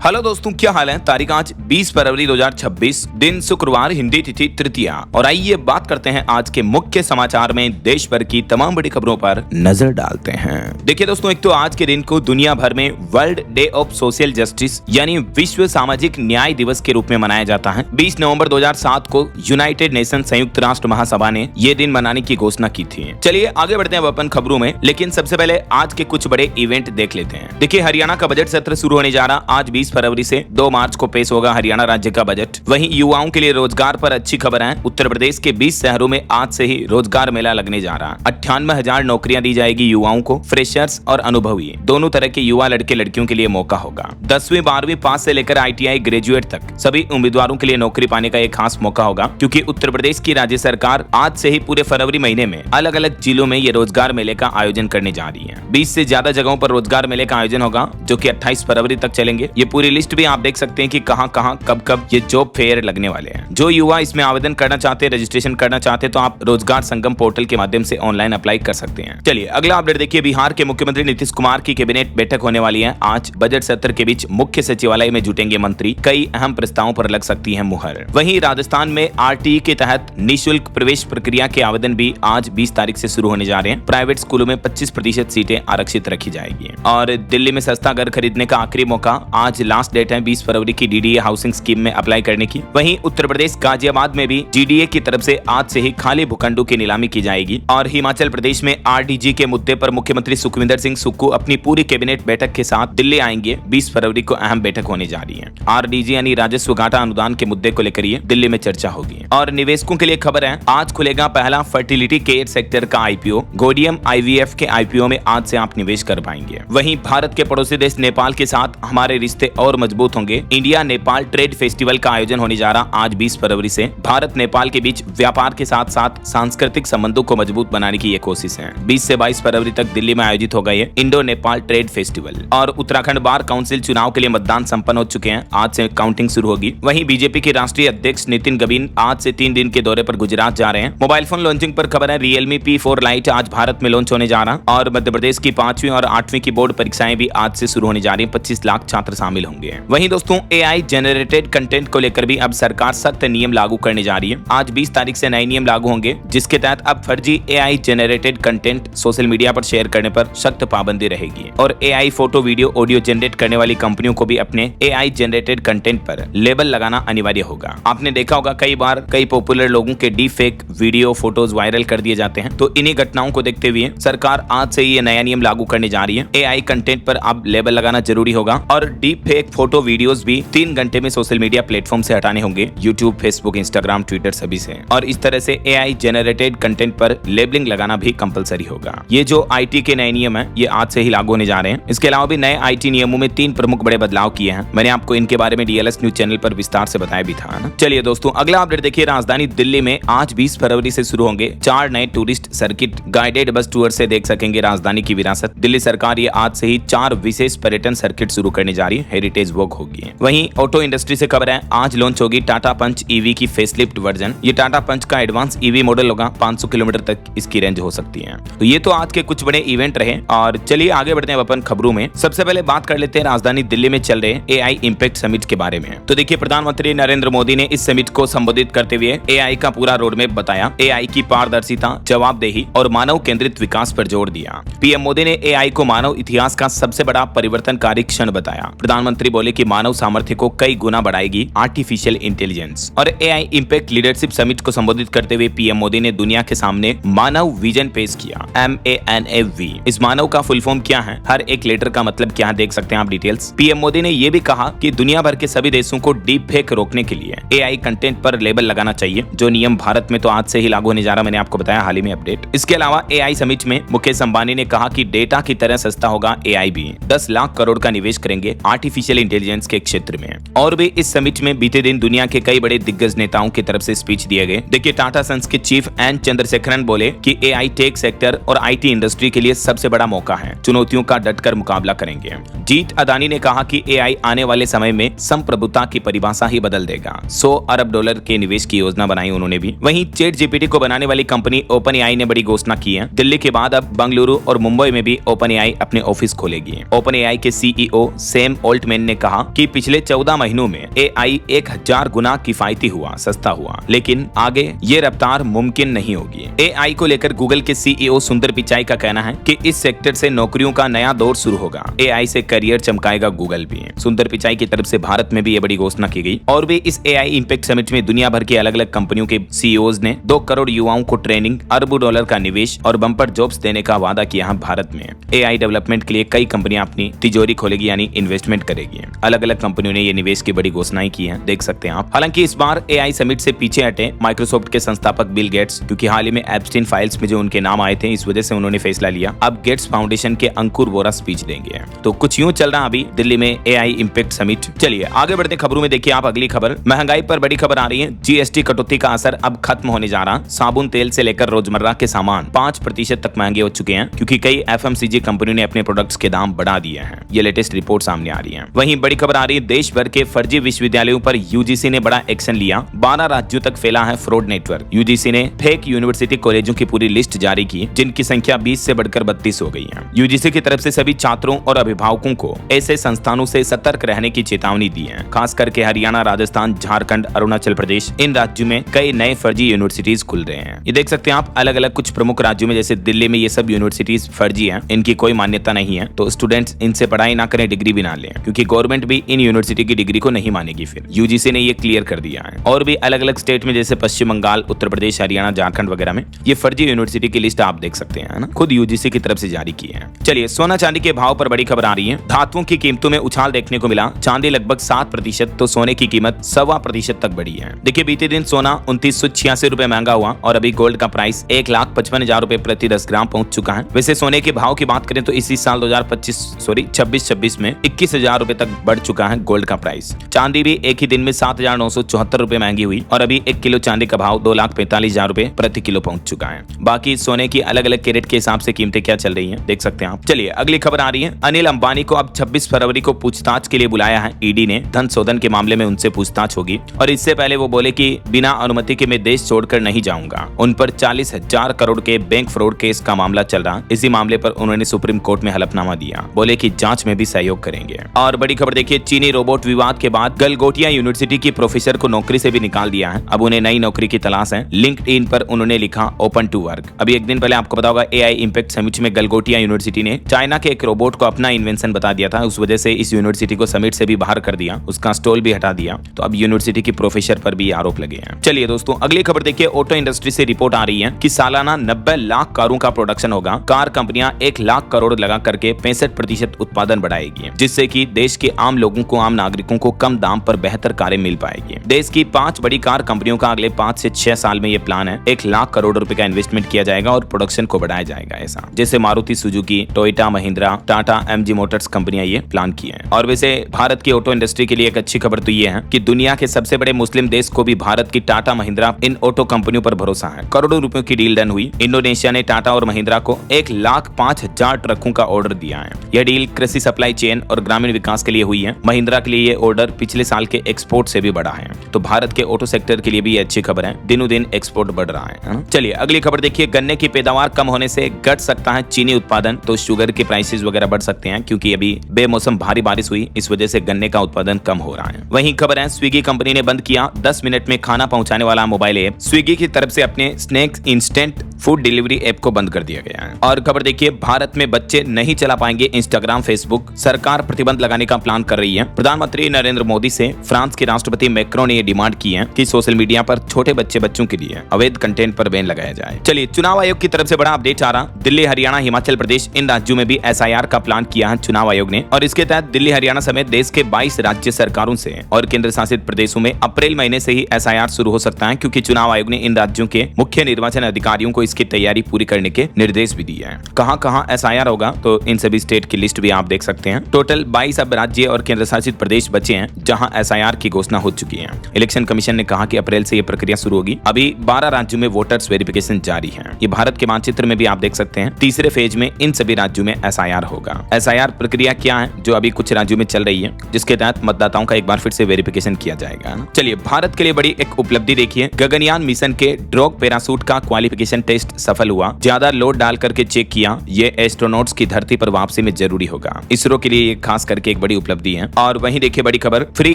Hello दोस्तों, क्या हाल है। तारीख आज 20 फरवरी 2026, दिन शुक्रवार, हिंदी तिथि तृतीया। और आइए बात करते हैं आज के मुख्य समाचार में देश भर की तमाम बड़ी खबरों पर नजर डालते हैं। देखिए दोस्तों, एक तो आज के दिन को दुनिया भर में world day of social justice यानी विश्व सामाजिक न्याय दिवस के रूप में मनाया जाता है। 20 नवंबर 2007 को यूनाइटेड नेशन संयुक्त राष्ट्र महासभा ने ये दिन मनाने की घोषणा की थी। चलिए आगे बढ़ते हैं अपन खबरों में, लेकिन सबसे पहले आज के कुछ बड़े इवेंट देख लेते हैं। देखिए, हरियाणा का बजट सत्र शुरू होने जा रहा। आज 20 फरवरी से 2 मार्च को पेश होगा हरियाणा राज्य का बजट। वहीं युवाओं के लिए रोजगार पर अच्छी खबर है। उत्तर प्रदेश के 20 शहरों में आज से ही रोजगार मेला लगने जा रहा। 98,000 नौकरियां दी जाएगी युवाओं को। फ्रेशर्स और अनुभवी दोनों तरह के युवा लड़के लड़कियों के लिए मौका होगा। 10वीं 12वीं पास से लेकर ITI ग्रेजुएट तक सभी उम्मीदवारों के लिए नौकरी पाने का एक खास मौका होगा, क्योंकि उत्तर प्रदेश की राज्य सरकार आज से ही पूरे फरवरी महीने में अलग अलग जिलों में ये रोजगार मेले का आयोजन करने जा रही है। 20 से ज्यादा जगहों पर रोजगार मेले का आयोजन होगा, जो कि 28 फरवरी तक चलेंगे। ये पूरी लिस्ट भी आप देख सकते हैं कि कहां कहां कब कब ये जॉब फेयर लगने वाले हैं। जो युवा इसमें आवेदन करना चाहते हैं, रजिस्ट्रेशन करना चाहते हैं, तो आप रोजगार संगम पोर्टल के माध्यम से ऑनलाइन अप्लाई कर सकते हैं। चलिए अगला अपडेट देखिए। बिहार के मुख्यमंत्री नीतीश कुमार की कैबिनेट बैठक होने वाली है। आज बजट सत्र के बीच मुख्य सचिवालय में जुटेंगे मंत्री। कई अहम प्रस्तावों पर लग सकती है मुहर। वहीं राजस्थान में RTE के तहत निःशुल्क प्रवेश प्रक्रिया के आवेदन भी आज 20 तारीख से शुरू होने जा रहे हैं। प्राइवेट स्कूलों में 25% सीटें आरक्षित रखी जाएगी। और दिल्ली में सस्ता घर खरीदने का आखिरी मौका। आज लास्ट डेट है 20 फरवरी की DDA हाउसिंग स्कीम में अप्लाई करने की। वहीं उत्तर प्रदेश गाजियाबाद में भी GDA की तरफ से आज से ही खाली भूखंडों की नीलामी की जाएगी। और हिमाचल प्रदेश में RDG के मुद्दे पर मुख्यमंत्री सुखविंदर सिंह सुक्खू अपनी पूरी कैबिनेट बैठक के साथ दिल्ली आएंगे। 20 फरवरी को अहम बैठक होने जा रही है। RDG यानी राजस्व घाटा अनुदान के मुद्दे को लेकर ये दिल्ली में चर्चा होगी। और निवेशकों के लिए खबर है, आज खुलेगा पहला फर्टिलिटी केयर सेक्टर का IPO। गोडियम IVF के IPO में आज से आप निवेश कर पाएंगे। वहीं भारत के पड़ोसी देश नेपाल के साथ हमारे रिश्ते और मजबूत होंगे। इंडिया नेपाल ट्रेड फेस्टिवल का आयोजन होने जा रहा आज 20 फरवरी से। भारत नेपाल के बीच व्यापार के साथ साथ सांस्कृतिक संबंधों को मजबूत बनाने की ये कोशिश है। 20 से 22 फरवरी तक दिल्ली में आयोजित होगा ये इंडो नेपाल ट्रेड फेस्टिवल। और उत्तराखंड बार काउंसिल चुनाव के लिए मतदान संपन्न हो चुके हैं। आज से काउंटिंग शुरू होगी। वहीं बीजेपी के राष्ट्रीय अध्यक्ष नितिन गबीन आज से 3 दिन के दौरे पर गुजरात जा रहे हैं। मोबाइल फोन लॉन्चिंग पर खबर है, Realme P4 Lite आज भारत में लॉन्च होने जा रहा। और मध्य प्रदेश की 5वीं और 8वीं की बोर्ड परीक्षाएं भी आज से शुरू होने जा रही है। 25 लाख छात्र शामिल होंगे। वहीं दोस्तों, AI जनरेटेड कंटेंट को लेकर भी अब सरकार सख्त नियम लागू करने जा रही है। आज 20 तारीख से नए नियम लागू होंगे, जिसके तहत अब फर्जी AI generated content social media पर शेयर करने पर सख्त पाबंदी रहेगी। और AI photo video audio generate करने वाली कंपनियों को भी अपने AI जनरेटेड कंटेंट पर लेबल लगाना अनिवार्य होगा। आपने देखा होगा कई बार कई पॉपुलर लोगों के deep fake video photos viral कर दिए जाते हैं। तो इन्हीं घटनाओं को देखते हुए सरकार आज से ये नया नियम लागू करने जा रही है। AI कंटेंट पर अब लेबल लगाना जरूरी होगा। और डीप फेक फोटो वीडियोस भी 3 घंटे में सोशल मीडिया प्लेटफॉर्म से हटाने होंगे। YouTube, Facebook, Instagram, Twitter सभी से। और इस तरह से AI जनरेटेड कंटेंट पर लेबलिंग लगाना भी कंपलसरी होगा। ये जो IT के नए नियम है, ये आज से ही लागू होने जा रहे हैं। इसके अलावा भी नए IT नियमों में 3 प्रमुख बड़े बदलाव किए हैं। मैंने आपको इनके बारे में DLS न्यूज चैनल पर विस्तार से बताया भी था ना। चलिए दोस्तों, अगला अपडेट देखिए। राजधानी दिल्ली में आज 20 फरवरी से शुरू होंगे 4 नए टूरिस्ट सर्किट। गाइडेड बस टूर से देख सकेंगे राजधानी की विरासत। दिल्ली सरकार ये आज से ही 4 विशेष पर्यटन सर्किट शुरू करने जा रही है। हेरिटेज वॉक होगी। वहीं ऑटो इंडस्ट्री से खबर है, आज लॉन्च होगी टाटा पंच EV की फेसलिफ्ट वर्जन। ये टाटा पंच का एडवांस EV मॉडल होगा। 500 किलोमीटर तक इसकी रेंज हो सकती है। तो ये तो आज के कुछ बड़े इवेंट रहे। और चलिए आगे बढ़ते हैं अपन खबरों में। सबसे पहले बात कर लेते हैं राजधानी दिल्ली में चल रहे AI इम्पैक्ट समिट के बारे में। तो देखिए, प्रधानमंत्री नरेंद्र मोदी ने इस समिट को संबोधित करते हुए AI का पूरा रोडमैप बताया। AI की पारदर्शिता, जवाबदेही और मानव केंद्रित विकास पर जोर दिया। PM मोदी ने AI को मानव इतिहास का सबसे बड़ा परिवर्तनकारी क्षण बताया। प्रधानमंत्री बोले कि मानव सामर्थ्य को कई गुना बढ़ाएगी आर्टिफिशियल इंटेलिजेंस। और AI इम्पैक्ट लीडरशिप समिट को संबोधित करते हुए PM मोदी ने दुनिया के सामने मानव विजन पेश किया। MANAV। इस मानव का फुल फॉर्म क्या है, हर एक लेटर का मतलब क्या है, देख सकते हैं आप डिटेल्स। PM मोदी ने यह भी कहा कि दुनिया भर के सभी देशों को डीप फेक रोकने के लिए AI कंटेंट पर लेबल लगाना चाहिए। जो नियम भारत में तो आज से ही लागू होने जा रहा, मैंने आपको बताया हाल ही में अपडेट। इसके अलावा AI समिट में मुकेश अंबानी ने कहा कि डेटा की तरह सस्ता होगा AI भी। 10 लाख करोड़ का निवेश करेंगे आर्टिफिशियल इंटेलिजेंस के क्षेत्र में। और भी इस समिट में बीते दिन दुनिया के कई बड़े दिग्गज नेताओं की तरफ से स्पीच दिए गए। देखिए, टाटा सन्स के चीफ एन चंद्रशेखरन बोले कि AI टेक सेक्टर और IT इंडस्ट्री के लिए सबसे बड़ा मौका है। चुनौतियों का डटकर मुकाबला करेंगे। जीत अदानी ने कहा कि AI आने वाले समय में संप्रभुता की परिभाषा ही बदल देगा। $100 अरब के निवेश की योजना बनाई उन्होंने भी। वहीं ChatGPT को बनाने वाली कंपनी OpenAI ने बड़ी घोषणा की है। दिल्ली के बाद अब बंगलुरु और मुंबई में भी OpenAI अपने ऑफिस खोलेगी। OpenAI के CEO सैम ऑल्टमैन मैन ने कहा कि पिछले 14 महीनों में AI 1000 गुना किफायती हुआ, सस्ता हुआ, लेकिन आगे ये रफ्तार मुमकिन नहीं होगी। AI को लेकर गूगल के CEO सुंदर पिचाई का कहना है कि इस सेक्टर से नौकरियों का नया दौर शुरू होगा। AI से करियर चमकाएगा गूगल भी। सुंदर पिचाई की तरफ से भारत में भी ये बड़ी घोषणा की गई और वे इस AI इंपैक्ट समिट में दुनिया भर के अलग अलग कंपनियों के CEOs ने 2 करोड़ युवाओं को ट्रेनिंग, अरबों डॉलर का निवेश और बम्पर जॉब्स देने का वादा किया है। भारत में AI डेवलपमेंट के लिए कई कंपनियां अपनी तिजोरी खोलेगी, यानी इन्वेस्टमेंट करेगी। अलग अलग कंपनियों ने ये निवेश की बड़ी घोषणाएं की हैं, देख सकते हैं आप। हालांकि इस बार AI समिट से पीछे हटे माइक्रोसॉफ्ट के संस्थापक बिल गेट्स, क्योंकि हाल ही में एप्स्टीन फाइल्स में जो उनके नाम आए थे, इस वजह से उन्होंने फैसला लिया अब गेट्स फाउंडेशन के अंकुर वोरा स्पीच देंगे। तो कुछ यूं चल रहा अभी दिल्ली में AI इंपैक्ट समिट। चलिए आगे बढ़ते खबरों में। देखिए आप अगली खबर, महंगाई पर बड़ी खबर आ रही है। GST कटौती का असर अब खत्म होने जा रहा। साबुन तेल से लेकर रोजमर्रा के सामान 5% तक महंगे हो चुके हैं, क्योंकि कई FMCG कंपनियों ने अपने प्रोडक्ट्स के दाम बढ़ा दिए हैं। ये लेटेस्ट रिपोर्ट सामने आ रही है। वहीं बड़ी खबर आ रही है, देश भर के फर्जी विश्वविद्यालयों पर UGC ने बड़ा एक्शन लिया। 12 राज्यों तक फैला है फ्रॉड नेटवर्क। UGC ने फेक यूनिवर्सिटी कॉलेजों की पूरी लिस्ट जारी की, जिनकी संख्या 20 से बढ़कर 32 हो गई है। UGC की तरफ से सभी छात्रों और अभिभावकों को ऐसे संस्थानों से सतर्क रहने की चेतावनी दी है। खास करके हरियाणा, राजस्थान, झारखंड, अरुणाचल प्रदेश, इन राज्यों में कई नए फर्जी यूनिवर्सिटीज खुल रहे हैं। ये देख सकते हैं आप, अलग अलग कुछ प्रमुख राज्यों में, जैसे दिल्ली में ये सब यूनिवर्सिटीज फर्जी हैं, इनकी कोई मान्यता नहीं है। तो स्टूडेंट्स इनसे पढ़ाई ना करें, डिग्री भी ना लें, क्योंकि गवर्नमेंट भी इन यूनिवर्सिटी की डिग्री को नहीं मानेगी। फिर UGC ने ये क्लियर कर दिया है। और भी अलग अलग स्टेट में, जैसे पश्चिम बंगाल, उत्तर प्रदेश, हरियाणा, झारखंड वगैरह में ये फर्जी यूनिवर्सिटी की लिस्ट आप देख सकते हैं ना, खुद UGC की तरफ से जारी की है। चलिए सोना चांदी के भाव पर बड़ी खबर आ रही है। धातुओं की कीमतों में उछाल देखने को मिला। चांदी लगभग 7%, तो सोने की कीमत 1.25% तक बढ़ी है। देखिए बीते दिन सोना 2986 रुपए महंगा हुआ और अभी गोल्ड का प्राइस 1,55,000 रुपए प्रति 10 ग्राम पहुंच चुका है। वैसे सोने के भाव की बात करें तो इसी साल 26-26 में 21,000 रुपए तक बढ़ चुका है गोल्ड का प्राइस। चांदी भी एक ही दिन में 7,974 रुपए महंगी हुई और अभी 1 किलो चांदी का भाव 2,45,000 रुपए प्रति किलो पहुंच चुका है। बाकी सोने की अलग अलग कैरेट के हिसाब से कीमतें क्या चल रही हैं, देख सकते हैं आप। चलिए अगली खबर आ रही है। अनिल अंबानी को अब 26 फरवरी को पूछताछ के लिए बुलाया है ईडी ने। धन शोधन के मामले में उनसे पूछताछ होगी और इससे पहले वो बोले कि बिना अनुमति के मैं देश छोड़कर नहीं जाऊंगा। उन पर 40,000 करोड़ के बैंक फ्रॉड केस का मामला चल रहा। इसी मामले पर उन्होंने सुप्रीम कोर्ट में हलफनामा दिया, बोले कि जांच में भी सहयोग करेंगे। और बड़ी खबर देखिए, चीनी रोबोट विवाद के बाद गलगोटिया यूनिवर्सिटी की प्रोफेसर को नौकरी से भी निकाल दिया है। अब उन्हें नई नौकरी की तलाश है। लिंक्डइन पर उन्होंने लिखा ओपन टू वर्क। अभी एक दिन पहले आपको पता होगा AI इंपैक्ट समिट में गलगोटिया यूनिवर्सिटी ने चाइना के एक रोबोट को अपना इन्वेंशन बता दिया था। उस वजह से इस यूनिवर्सिटी को समिट से भी बाहर कर दिया, उसका स्टॉल भी हटा दिया। तो अब यूनिवर्सिटी की प्रोफेसर पर भी आरोप लगे हैं। चलिए दोस्तों अगली खबर देखिए, ऑटो इंडस्ट्री से रिपोर्ट आ रही है कि सालाना 90 लाख कारों का प्रोडक्शन होगा। कार कंपनियां 1 लाख करोड़ लगा करके 65% उत्पादन बढ़ाएगी, जिससे कि देश के आम लोगों को, आम नागरिकों को कम दाम पर बेहतर कारें मिल पाएगी। देश की 5 बड़ी कार कंपनियों का अगले 5 से 6 साल में ये प्लान है। 1 लाख करोड़ रुपए का इन्वेस्टमेंट किया जाएगा और प्रोडक्शन को बढ़ाया जाएगा। ऐसा जैसे Maruti Suzuki, Toyota, Mahindra, Tata, MG Motors कंपनियां ये प्लान की हैं। और वैसे भारत की ऑटो इंडस्ट्री के लिए एक अच्छी खबर तो ये है कि दुनिया के सबसे बड़े मुस्लिम देश को भी भारत की टाटा, महिंद्रा, इन ऑटो कंपनियों पर भरोसा है। करोड़ों रुपयों की डील डन हुई। इंडोनेशिया ने टाटा और महिंद्रा को 1,05,000 ट्रकों का ऑर्डर दिया है। यह डील कृषि सप्लाई चेन और ग्रामीण विकास के लिए हुई है। महिंद्रा के लिए ये ऑर्डर पिछले साल के एक्सपोर्ट से भी बढ़ा है। तो भारत के ऑटो सेक्टर के लिए भी ये अच्छी खबर है। दिनों दिन एक्सपोर्ट बढ़ रहा है। चलिए अगली खबर देखिए, गन्ने की पैदावार कम होने से घट सकता है चीनी उत्पादन। तो शुगर के प्राइसेस वगैरह बढ़ सकते हैं, क्योंकि अभी बेमौसम भारी बारिश हुई, इस वजह से गन्ने का उत्पादन कम हो रहा है। वहीं खबर है, स्विगी कंपनी ने बंद किया 10 मिनट में खाना पहुंचाने वाला मोबाइल ऐप। स्विगी की तरफ से अपने snacks instant food delivery app को बंद कर दिया गया है। और खबर देखिए, भारत में बच्चे नहीं चला पाएंगे इंस्टाग्राम, फेसबुक। सरकार प्रतिबंध लगाने का प्लान कर रही है। प्रधानमंत्री नरेंद्र मोदी से फ्रांस के राष्ट्रपति मैक्रोन ने डिमांड की है कि सोशल मीडिया पर छोटे बच्चों के लिए अवैध कंटेंट पर बैन लगाया जाए। चलिए चुनाव आयोग की तरफ से बड़ा अपडेट आ रहा। दिल्ली, हरियाणा, हिमाचल प्रदेश, इन राज्यों में भी SIR का प्लान किया है चुनाव आयोग ने। और इसके तहत दिल्ली, हरियाणा समेत देश के 22 राज्य सरकारों से और केंद्र शासित प्रदेशों में अप्रैल महीने से ही SIR शुरू हो सकता है, क्योंकि चुनाव आयोग ने इन राज्यों के मुख्य निर्वाचन अधिकारियों को इसकी तैयारी पूरी करने के निर्देश भी दिए हैं। कहां SIR होगा, तो इन सभी स्टेट की लिस्ट भी आप देख सकते हैं। टोटल 22 अब राज्य और केंद्र शासित प्रदेश बचे हैं जहां SIR की घोषणा हो चुकी है। इलेक्शन कमीशन ने कहा कि अप्रैल से यह प्रक्रिया शुरू होगी। अभी 12 राज्यों में वोटर्स वेरिफिकेशन जारी है। ये भारत के मानचित्र में भी आप देख सकते हैं। तीसरे फेज में इन सभी राज्यों में SIR होगा। SIR प्रक्रिया क्या है, जो अभी कुछ राज्यों में चल रही है, जिसके तहत मतदाताओं का एक बार फिर से वेरिफिकेशन किया जाएगा। चलिए भारत के लिए बड़ी एक उपलब्धि देखिए, गगनयान मिशन के ड्रॉग पैराशूट का क्वालिफिकेशन टेस्ट टेस्ट सफल हुआ, ज्यादा लोड डाल करके चेक किया, ये एस्ट्रोनॉट्स की धरती पर वापसी में जरूरी होगा। इसरो के लिए खास करके एक बड़ी उपलब्धि है। और वहीं देखिए बड़ी खबर, फ्री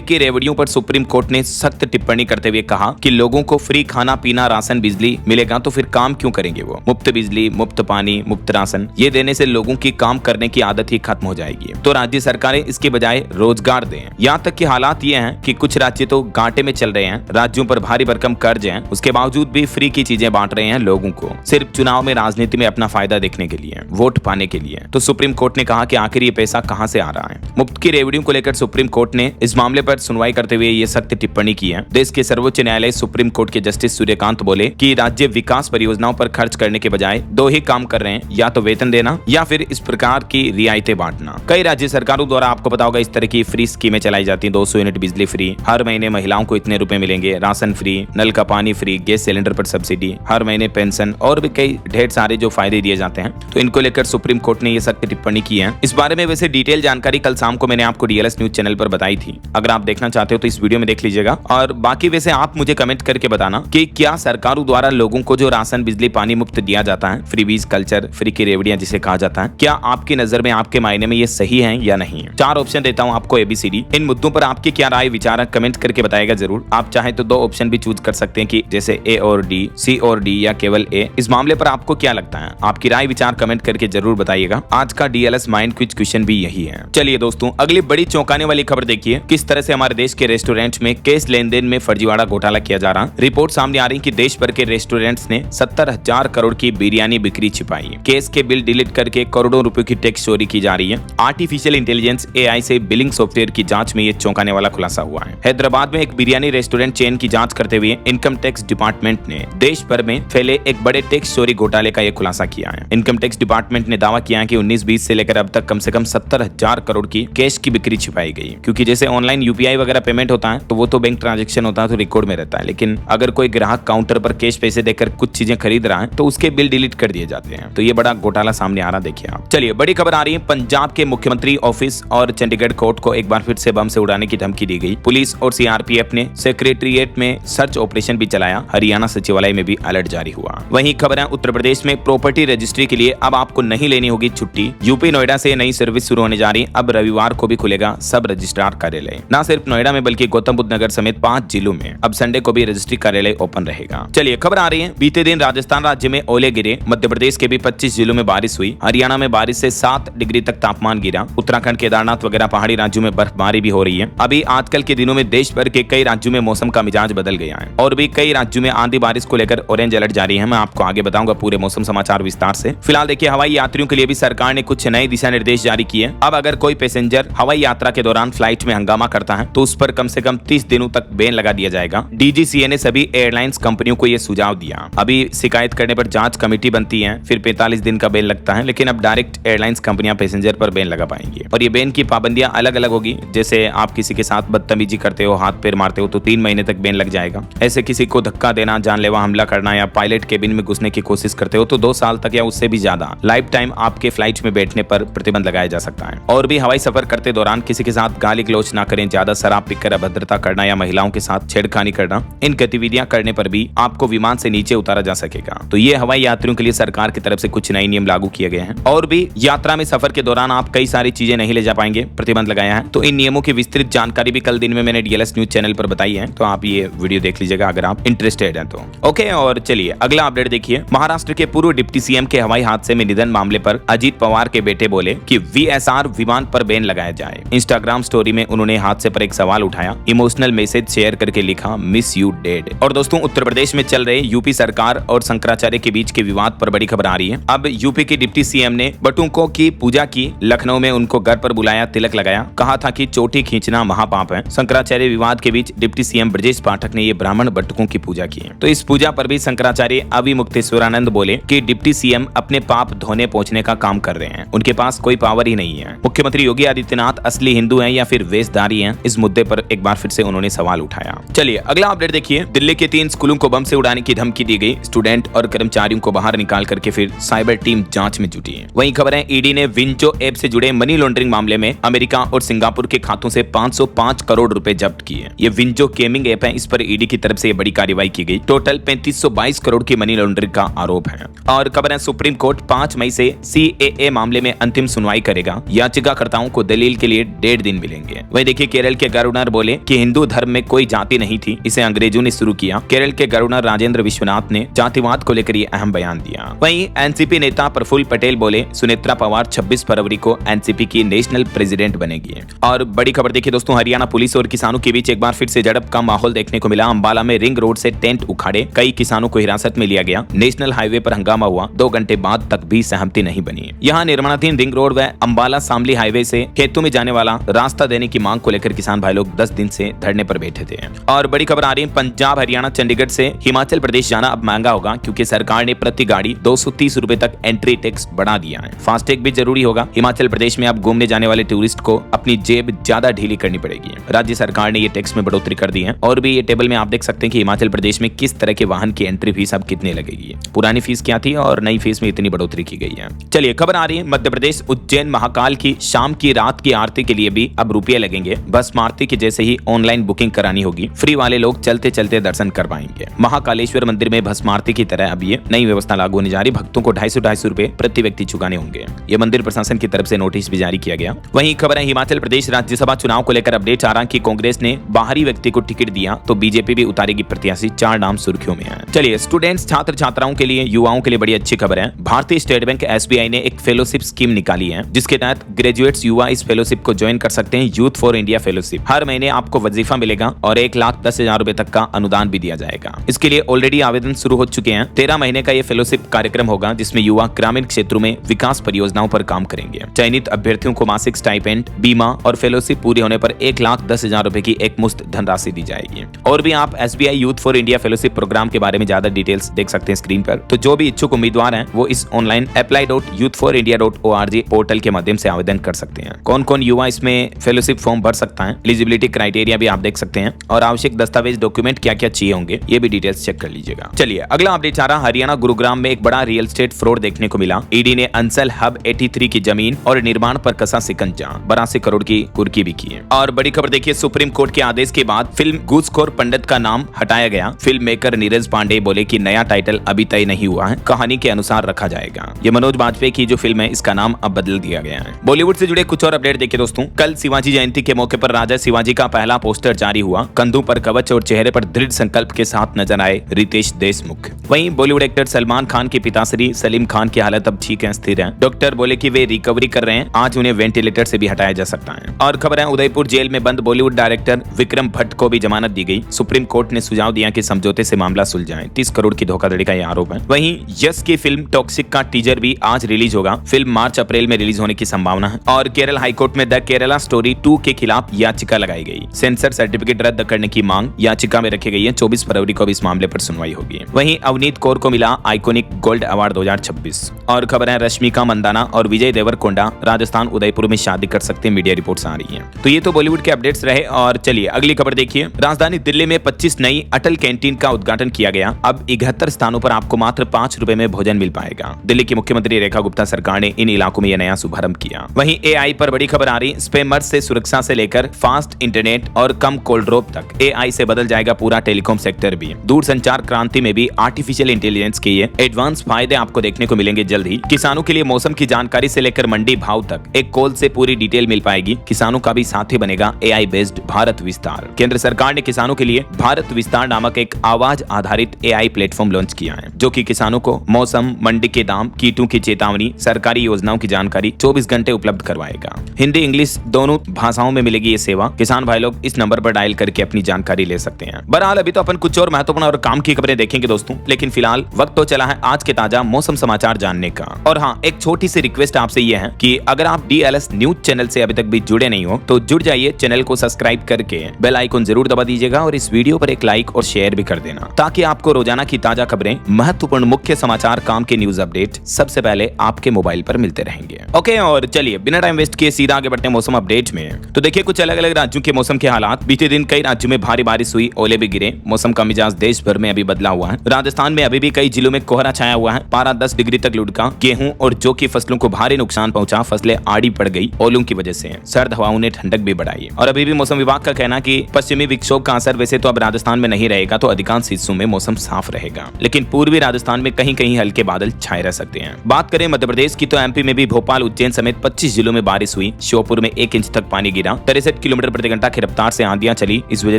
की रेवड़ियों पर सुप्रीम कोर्ट ने सख्त टिप्पणी करते हुए कहा कि लोगों को फ्री खाना पीना राशन बिजली मिलेगा तो फिर काम क्यों करेंगे वो। मुफ्त बिजली, मुफ्त पानी, मुफ्त राशन ये देने से लोगों की काम करने की आदत ही खत्म हो जाएगी। तो राज्य सरकारें इसके बजाय रोजगार दें। यहाँ तक कि हालात ये हैं कि कुछ राज्य तो घाटे में चल रहे हैं, राज्यों पर भारी भरकम कर्ज है, उसके बावजूद भी फ्री की चीजें बांट रहे हैं लोगों को, सिर्फ चुनाव में राजनीति में अपना फायदा देखने के लिए, वोट पाने के लिए। तो सुप्रीम कोर्ट ने कहा कि आखिर ये पैसा कहां से आ रहा है। मुफ्त की रेवड़ियों को लेकर सुप्रीम कोर्ट ने इस मामले पर सुनवाई करते हुए ये सख्त टिप्पणी की है। देश के सर्वोच्च न्यायालय सुप्रीम कोर्ट के जस्टिस सूर्यकांत बोले कि राज्य विकास परियोजनाओं पर खर्च करने के बजाय दो ही काम कर रहे हैं, या तो वेतन देना या फिर इस प्रकार की रियायतें बांटना। कई राज्य सरकारों द्वारा आपको पता होगा इस तरह की फ्री स्कीमें चलाई जाती हैं। 200 यूनिट बिजली फ्री, हर महीने महिलाओं को इतने रुपए मिलेंगे, राशन फ्री, नल का पानी फ्री, गैस सिलेंडर पर सब्सिडी, हर महीने पेंशन और भी कई ढेर सारे जो फायदे दिए जाते हैं। तो इनको लेकर सुप्रीम कोर्ट ने ये सख्त टिप्पणी की है। इस बारे में वैसे डिटेल जानकारी कल शाम को मैंने आपको डीएलएस न्यूज चैनल पर बताई थी, अगर आप देखना चाहते हो तो इस वीडियो में देख लीजिएगा। और बाकी वैसे आप मुझे कमेंट करके बताना कि क्या सरकारों द्वारा लोगों को जो राशन बिजली पानी मुफ्त दिया जाता है, फ्रीबीज कल्चर, फ्री की रेवड़ियां जिसे कहा जाता है, क्या आपकी नजर में आपके मायने में ये सही है या नहीं है। 4 ऑप्शन देता हूं आपको ABCD। इन मुद्दों पर आपकी क्या राय विचार है कमेंट करके बताएगा जरूर। आप चाहे तो 2 ऑप्शन भी चूज कर सकते हैं कि जैसे A और D, C और D या केवल A। इस मामले पर आपको क्या लगता है, आपकी राय विचार कमेंट करके जरूर बताइएगा। आज का DLS माइंड क्विज क्वेश्चन भी यही है। चलिए दोस्तों अगली बड़ी चौंकाने वाली खबर देखिए, किस तरह से हमारे देश के रेस्टोरेंट में कैश लेन देन में फर्जीवाड़ा घोटाला किया जा रहा। रिपोर्ट सामने आ रही कि देश भर के रेस्टोरेंट्स ने 70,000 करोड़ की बिरयानी बिक्री छिपाई। केस के बिल डिलीट करके करोड़ों रुपए की टैक्स चोरी की जा रही है। आर्टिफिशियल इंटेलिजेंस AI से बिलिंग सॉफ्टवेयर की जांच में ये चौंकाने वाला खुलासा हुआ है। हैदराबाद में एक बिरयानी रेस्टोरेंट चेन की जांच करते हुए इनकम टैक्स डिपार्टमेंट ने देश भर में फैले एक बड़े टैक्स चोरी घोटाले का ये खुलासा किया है। इनकम टैक्स डिपार्टमेंट ने दावा किया है कि 19-20 से लेकर अब तक कम से कम 70,000 करोड़ की कैश की बिक्री छिपाई गई। क्योंकि जैसे ऑनलाइन UPI वगैरह पेमेंट होता है तो वो तो बैंक ट्रांजैक्शन होता है तो रिकॉर्ड में रहता है, लेकिन अगर कोई ग्राहक काउंटर पर कैश पैसे देकर कुछ चीजें खरीद रहा है तो उसके बिल डिलीट कर दिए जाते हैं। तो ये बड़ा घोटाला सामने आ रहा, देखिए आप। चलिए बड़ी खबर आ रही है, पंजाब के मुख्यमंत्री ऑफिस और चंडीगढ़ कोर्ट को एक बार फिर से बम से उड़ाने की धमकी दी गई। पुलिस और CRPF ने सेक्रेटरिएट में सर्च ऑपरेशन भी चलाया। हरियाणा सचिवालय में भी अलर्ट जारी हुआ। वहीं खबर है उत्तर प्रदेश में प्रॉपर्टी रजिस्ट्री के लिए अब आपको नहीं लेनी होगी छुट्टी। यूपी नोएडा से नई सर्विस शुरू होने जा रही। अब रविवार को भी खुलेगा सब रजिस्ट्रार कार्यालय। न सिर्फ नोएडा में बल्कि गौतम बुद्ध नगर समेत 5 जिलों में अब संडे को भी रजिस्ट्री कार्यालय ओपन रहेगा। चलिए खबर आ रही है, बीते दिन राजस्थान राज्य में ओले गिरे। मध्य प्रदेश के भी 25 जिलों में बारिश हुई। हरियाणा में बारिश से 7 डिग्री तक तापमान गिरा। उत्तराखंड, केदारनाथ वगैरह पहाड़ी राज्यों में बर्फबारी भी हो रही है। अभी आजकल के दिनों में देश भर के कई राज्यों में मौसम का मिजाज बदल गया है और भी कई राज्यों में आंधी बारिश को लेकर ऑरेंज अलर्ट जारी है। मैं आपको आगे बताऊंगा पूरे मौसम समाचार विस्तार से। फिलहाल देखिए हवाई यात्रियों के लिए भी सरकार ने कुछ नए दिशा निर्देश जारी किए। अब अगर कोई पैसेंजर हवाई यात्रा के दौरान फ्लाइट में हंगामा करता है तो उस पर कम से कम 30 दिनों तक बैन लगा दिया जाएगा। DGCA ने सभी एयरलाइंस कंपनियों को यह सुझाव दिया। अभी शिकायत करने पर जांच कमेटी बनती है, फिर 45 दिन का बैन लगता है, लेकिन अब डायरेक्ट एयरलाइंस कंपनियां पैसेंजर पर बैन लगा पाएंगी। और ये बैन की पाबंदियां अलग अलग होगी। जैसे आप किसी के साथ बदतमीजी करते हो, हाथ पैर मारते हो तो 3 महीने तक बैन लग जाएगा। ऐसे किसी को धक्का देना, जानलेवा हमला करना या पायलट केबिन में घुसने की कोशिश करते हो तो 2 साल तक या उससे भी ज्यादा लाइफ टाइम आपके फ्लाइट में बैठने पर प्रतिबंध लगाया जा सकता है। और भी हवाई सफर करते दौरान किसी के साथ गाली गलौज ना करें, ज्यादा शराब पीकर अभद्रता करना या महिलाओं के साथ छेड़खानी करना, इन गतिविधियां करने पर भी आपको विमान से नीचे उतारा जा सकेगा। तो ये हवाई यात्रियों के लिए सरकार की तरफ से कुछ नए नियम लागू किए गए हैं। और भी यात्रा में सफर के दौरान आप कई सारी चीजें नहीं ले जा पाएंगे, प्रतिबंध लगाया है। तो इन नियमों की विस्तृत जानकारी भी कल दिन में मैंने DLS न्यूज चैनल पर बताई है, तो आप ये वीडियो देख लीजिएगा अगर आप इंटरेस्टेड हैं तो। ओके, और चलिए अगला अपडेट देखिए। महाराष्ट्र के पूर्व डिप्टी CM के हवाई हादसे में निधन मामले पर अजीत पवार के बेटे बोले कि VSR विमान पर बैन लगाया जाए। इंस्टाग्राम स्टोरी में उन्होंने हादसे पर एक सवाल उठाया, इमोशनल मैसेज शेयर करके लिखा, मिस यू डेड। और दोस्तों उत्तर प्रदेश में चल रहे यूपी सरकार और शंकराचार्य के बीच के विवाद पर बड़ी खबर आ रही है। अब यूपी के डिप्टी CM ने बटुकों की पूजा की। लखनऊ में उनको घर पर बुलाया, तिलक लगाया, कहा था कि चोटी खींचना महापाप है। शंकराचार्य विवाद के बीच डिप्टी CM ब्रजेश पाठक ने ये ब्राह्मण बटुकों की पूजा की। तो इस पूजा पर भी शंकराचार्य अविमुक्तेश्वरानंद बोले कि डिप्टी CM अपने पाप धोने पहुंचने का काम कर रहे हैं, उनके पास कोई पावर ही नहीं है। मुख्यमंत्री योगी आदित्यनाथ असली हिंदू हैं या फिर वेशधारी हैं, इस मुद्दे पर एक बार फिर से उन्होंने सवाल उठाया। चलिए अगला अपडेट देखिए। दिल्ली के 3 स्कूलों को बम से उड़ाने की धमकी दी गई। स्टूडेंट और कर्मचारियों को बाहर निकाल करके फिर साइबर टीम जांच में जुटी है। वहीं खबर है ईडी ने विंचो ऐप से जुड़े मनी लॉन्ड्रिंग मामले में अमेरिका और सिंगापुर के खातों से 505 करोड़ रुपए जब्त किए। ये विंचो गेमिंग ऐप है, इस पर ईडी की तरफ से बड़ी कार्रवाई की गई। टोटल 3522 करोड़ की मनी लॉन्ड्रिंग लॉन्ड्रिंग का आरोप है। और खबर है सुप्रीम कोर्ट 5 मई से CAA मामले में अंतिम सुनवाई करेगा। याचिकाकर्ताओं को दलील के लिए 1.5 दिन मिलेंगे। वही देखिए केरल के गवर्नर बोले कि हिंदू धर्म में कोई जाति नहीं थी, इसे अंग्रेजों ने शुरू किया। केरल के गवर्नर राजेंद्र विश्वनाथ ने जातिवाद को लेकर ये अहम बयान दिया। वहीं एनसीपी नेता प्रफुल्ल पटेल बोले सुनेत्रा पवार 26 फरवरी को एनसीपी की नेशनल प्रेसिडेंट बनेगी। और बड़ी खबर देखिए दोस्तों, हरियाणा पुलिस और किसानों के बीच एक बार फिर से झड़प का माहौल देखने को मिला। अंबाला में रिंग रोड से टेंट उखाड़े कई किसानों को हिरासत में लिया गया। नेशनल हाईवे पर हंगामा हुआ, 2 घंटे बाद तक भी सहमति नहीं बनी। यहाँ निर्माणाधीन रिंग रोड व अंबाला शामली हाईवे से खेतों में जाने वाला रास्ता देने की मांग को लेकर किसान भाई लोग 10 दिन से धरने पर बैठे थे। और बड़ी खबर आ रही है, पंजाब हरियाणा चंडीगढ़ से हिमाचल प्रदेश जाना अब महंगा होगा क्योंकि सरकार ने प्रति गाड़ी 230 रुपए तक एंट्री टैक्स बढ़ा दिया है। फास्टैग भी जरूरी होगा। हिमाचल प्रदेश में अब घूमने जाने वाले टूरिस्ट को अपनी जेब ज्यादा ढीली करनी पड़ेगी। राज्य सरकार ने ये टैक्स में बढ़ोतरी कर दी है। और भी ये टेबल में आप देख सकते हैं कि हिमाचल प्रदेश में किस तरह के वाहन की एंट्री फीस अब कितने लगेगी। पुरानी फीस क्या थी और नई फीस में इतनी बढ़ोतरी की गई है। चलिए खबर आ रही है, मध्य प्रदेश उज्जैन महाकाल की शाम की रात की आरती के लिए भी अब रुपये लगेंगे। बस आरती के जैसे ही ऑनलाइन बुकिंग करानी होगी। फ्री वाले लोग चलते चलते दर्शन कर पाएंगे। महाकालेश्वर मंदिर में भस्म आरती की तरह अब ये नई व्यवस्था लागू होने जा रही। भक्तों को 250 रुपए प्रति व्यक्ति चुकाने होंगे। ये मंदिर प्रशासन की तरफ से नोटिस भी जारी किया गया। वहीं खबर है हिमाचल प्रदेश राज्यसभा चुनाव को लेकर अपडेट आ रहा कि कांग्रेस ने बाहरी व्यक्ति को टिकट दिया तो बीजेपी भी उतारेगी प्रत्याशी। 4 नाम सुर्खियों में है। चलिए स्टूडेंट्स छात्र छात्राओं के लिए युवाओं के लिए बड़ी अच्छी खबर है। भारतीय स्टेट बैंक SBI ने एक फेलोशिप स्कीम निकाली है जिसके तहत ग्रेजुएट्स युवा इस फेलोशिप को ज्वाइन कर सकते हैं। Youth for India fellowship. हर महीने आपको वजीफा मिलेगा और 1,10,000 रुपए तक का अनुदान भी दिया जाएगा। इसके लिए ऑलरेडी आवेदन शुरू हो चुके हैं। 13 महीने का ये फेलोशिप कार्यक्रम होगा जिसमें युवा ग्रामीण क्षेत्रों में विकास परियोजनाओं पर काम करेंगे। चयनित अभ्यर्थियों को मासिक स्टाइपेंड, बीमा और फेलोशिप पूरी होने पर 1,10,000 रुपए की एक मुश्त धनराशि दी जाएगी। और भी आप SBI youth for India fellowship programme के बारे में ज्यादा डिटेल्स देख सकते हैं स्क्रीन पर। तो जो भी इच्छुक उम्मीदवार हैं वो इस ऑनलाइन apply.youthforindia.org पोर्टल के माध्यम से आवेदन कर सकते हैं। कौन कौन युवा इसमें फेलोशिप फॉर्म भर सकता है, एलिजिबिलिटी क्राइटेरिया भी आप देख सकते हैं और आवश्यक दस्तावेज डॉक्यूमेंट क्या क्या चाहिए होंगे ये भी डिटेल्स चेक कर लीजिएगा। चलिए अगला अपडेट आ रहा, हरियाणा गुरुग्राम में एक बड़ा रियल एस्टेट फ्रॉड देखने को मिला। ईडी ने अंसल हब 83 की जमीन और निर्माण पर कसा शिकंजा, 82 करोड़ की कुर्की भी की है। और बड़ी खबर देखिए, सुप्रीम कोर्ट के आदेश के बाद फिल्म घूसखोर पंडित का नाम हटाया गया। फिल्म मेकर नीरज पांडे बोले कि नया टाइटल अभी तय नहीं हुआ है, कहानी के अनुसार रखा जाएगा। ये मनोज बाजपेयी की जो फिल्म है इसका नाम अब बदल दिया गया है। बॉलीवुड से जुड़े कुछ और अपडेट देखिए दोस्तों, कल शिवाजी जयंती के मौके पर राजा शिवाजी का पहला पोस्टर जारी हुआ। कंधों पर कवच और चेहरे पर दृढ़ संकल्प के साथ नजर आए रितेश देशमुख। वहीं बॉलीवुड एक्टर सलमान खान के पिताश्री सलीम खान की हालत अब ठीक है, स्थिर है। डॉक्टर बोले कि वे रिकवरी कर रहे हैं, आज उन्हें वेंटिलेटर से भी हटाया जा सकता है। और खबर है, उदयपुर जेल में बंद बॉलीवुड डायरेक्टर विक्रम भट्ट को भी जमानत दी गई। सुप्रीम कोर्ट ने सुझाव दिया कि समझौते से मामला सुलझाए। 30 करोड़ की धोखाधड़ी का यह आरोप है। वहीं यश की फिल्म टॉक्सिक का टीजर भी आज रिलीज होगा। फिल्म मार्च अप्रैल में रिलीज होने की संभावना है। और केरल हाईकोर्ट में द केरला स्टोरी 2 के खिलाफ याचिका लगाई गई। सेंसर सर्टिफिकेट रद्द करने की मांग याचिका में रखी गई है। 24 फरवरी को इस मामले पर सुनवाई होगी। वहीं अवनीत कौर को मिला आइकॉनिक गोल्ड अवार्ड 2026। और खबर है, रश्मिका मंदाना और विजय देवरकोंडा राजस्थान उदयपुर में शादी कर सकते हैं, मीडिया रिपोर्ट्स आ रही हैं। तो ये तो बॉलीवुड के अपडेट्स रहे। और चलिए अगली खबर देखिए, राजधानी दिल्ली में 25 नई अटल कैंटीन का उद्घाटन किया गया। अब 71 स्थानों पर आपको मात्र 5 रुपए में भोजन मिल पाएगा। दिल्ली की मुख्यमंत्री रेखा गुप्ता सरकार ने इन इलाकों में यह नया शुभारंभ किया। वहीं AI पर बड़ी खबर आ रही, स्पैमर्स से सुरक्षा से लेकर फास्ट इंटरनेट और कम कॉल ड्रॉप तक AI से बदल जाएगा पूरा टेलीकॉम सेक्टर भी। दूरसंचार क्रांति में भी आर्टिफिशियल इंटेलिजेंस के ये एडवांस फायदे आपको देखने को मिलेंगे जल्द ही। किसानों के लिए मौसम की जानकारी से लेकर मंडी भाव तक एक कॉल से पूरी डिटेल मिल पाएगी। किसानों का भी साथी बनेगा AI बेस्ड भारत विस्तार। केंद्र सरकार ने किसानों के लिए भारत विस्तार नामक एक आवाज आधारित AI प्लेटफॉर्म लॉन्च किया है जो कि किसानों को मौसम, मंडी के दाम, कीटों की चेतावनी, सरकारी योजनाओं की जानकारी 24 घंटे उपलब्ध करवाएगा। हिंदी इंग्लिश दोनों भाषाओं में मिलेगी ये सेवा। किसान भाई लोग इस नंबर पर डायल करके अपनी जानकारी ले सकते हैं। बहरहाल अभी तो अपन कुछ और महत्वपूर्ण और काम की खबरें देखेंगे दोस्तों, लेकिन फिलहाल वक्त तो चला है आज के ताजा मौसम समाचार जानने का। और हाँ, एक छोटी सी रिक्वेस्ट आपसे ये है कि अगर आप DLS न्यूज चैनल से अभी तक भी जुड़े नहीं हो तो जुड़ जाइए, चैनल को सब्सक्राइब करके बेल आइकन जरूर दबा दीजिएगा और इस वीडियो पर एक लाइक और शेयर भी कर देना ताकि आपको रोजाना की ताजा खबरें, महत्वपूर्ण मुख्य समाचार, काम के न्यूज अपडेट सबसे पहले आपके मोबाइल पर मिलते रहेंगे। ओके, और चलिए बिना टाइम वेस्ट किए सीधा आगे बढ़ते हैं मौसम अपडेट में। तो देखिए कुछ अलग अलग राज्यों के मौसम के हालात। बीते दिन कई राज्यों में भारी बारिश हुई, ओले भी गिरे। मौसम का मिजाज देश भर में अभी बदला हुआ है। राजस्थान में अभी भी कई जिलों में कोहरा छाया हुआ है। पारा 10 डिग्री तक लुढ़का। गेहूं और जौ की फसलों को भारी नुकसान पहुंचा। फसलें आड़ी पड़ गई ओलों की वजह से। सर्द हवाओं ने ठंडक भी बढ़ाई। और अभी भी मौसम विभाग का कहना कि पश्चिमी विक्षोभ का असर वैसे तो अब राजस्थान में नहीं रहेगा, तो अधिकांश हिस्सों में मौसम साफ रहेगा। लेकिन लेकिन पूर्वी राजस्थान में कहीं कहीं हल्के बादल छाए रह सकते हैं। बात करें मध्य प्रदेश की तो एमपी में भी भोपाल, उज्जैन समेत 25 जिलों में बारिश हुई। श्योपुर में 1 इंच तक पानी गिरा। 63 किलोमीटर प्रति घंटा की रफ्तार से आंधियां चली। इस वजह